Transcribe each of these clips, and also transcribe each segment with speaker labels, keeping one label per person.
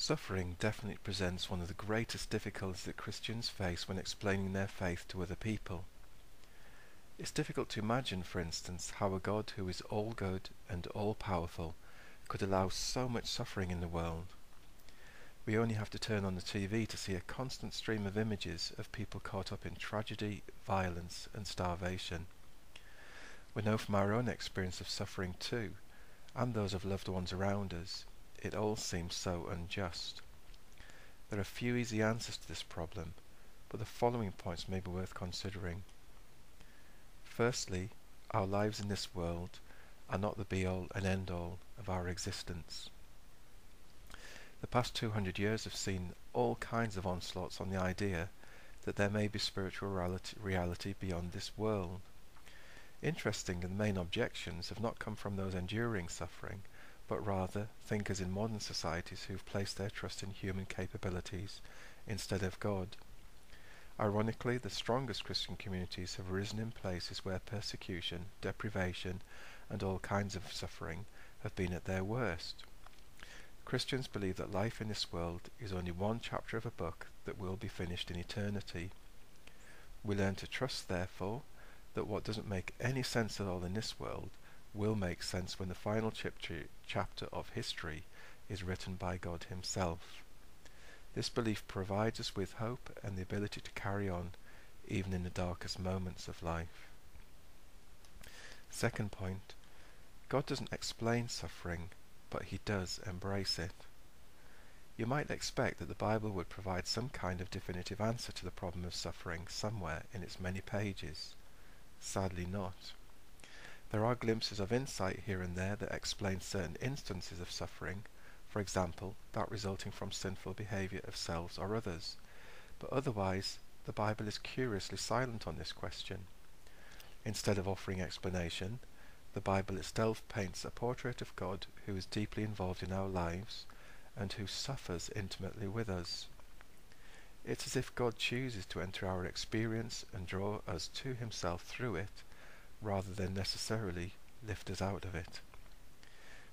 Speaker 1: Suffering definitely presents one of the greatest difficulties that Christians face when explaining their faith to other people. It's difficult to imagine, for instance, how a God who is all good and all powerful could allow so much suffering in the world. We only have to turn on the TV to see a constant stream of images of people caught up in tragedy, violence and starvation. We know from our own experience of suffering too, and those of loved ones around us, it all seems so unjust. There are few easy answers to this problem, but the following points may be worth considering. Firstly, our lives in this world are not the be-all and end-all of our existence. The past 200 years have seen all kinds of onslaughts on the idea that there may be spiritual reality beyond this world. Interestingly, the main objections have not come from those enduring suffering, but rather thinkers in modern societies who've placed their trust in human capabilities instead of God. Ironically, the strongest Christian communities have arisen in places where persecution, deprivation, and all kinds of suffering have been at their worst. Christians believe that life in this world is only one chapter of a book that will be finished in eternity. We learn to trust, therefore, that what doesn't make any sense at all in this world will make sense when the final chapter of history is written by God himself. This belief provides us with hope and the ability to carry on even in the darkest moments of life. Second point, God doesn't explain suffering, but he does embrace it. You might expect that the Bible would provide some kind of definitive answer to the problem of suffering somewhere in its many pages. Sadly not. There are glimpses of insight here and there that explain certain instances of suffering, for example, that resulting from sinful behaviour of selves or others, but otherwise the Bible is curiously silent on this question. Instead of offering explanation, the Bible itself paints a portrait of God who is deeply involved in our lives and who suffers intimately with us. It's as if God chooses to enter our experience and draw us to himself through it, rather than necessarily lift us out of it.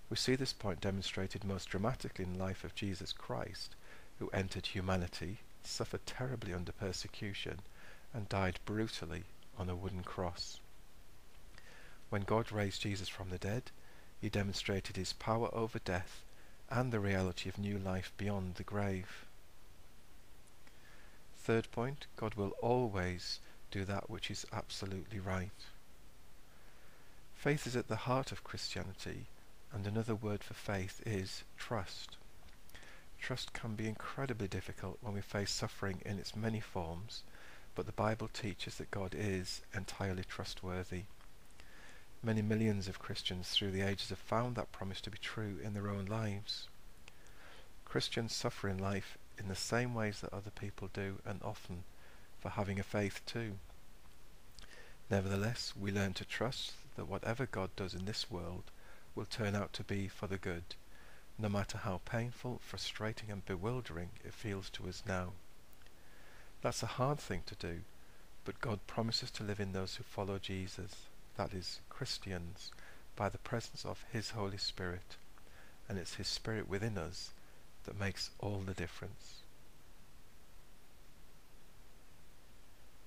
Speaker 1: We see this point demonstrated most dramatically in the life of Jesus Christ, who entered humanity, suffered terribly under persecution, and died brutally on a wooden cross. When God raised Jesus from the dead, he demonstrated his power over death and the reality of new life beyond the grave. Third point, God will always do that which is absolutely right. Faith is at the heart of Christianity, and another word for faith is trust. Trust can be incredibly difficult when we face suffering in its many forms, but the Bible teaches that God is entirely trustworthy. Many millions of Christians through the ages have found that promise to be true in their own lives. Christians suffer in life in the same ways that other people do, and often for having a faith too. Nevertheless, we learn to trust that whatever God does in this world will turn out to be for the good, no matter how painful, frustrating and bewildering it feels to us now. That's a hard thing to do, but God promises to live in those who follow Jesus, that is, Christians, by the presence of his Holy Spirit, and it's his Spirit within us that makes all the difference.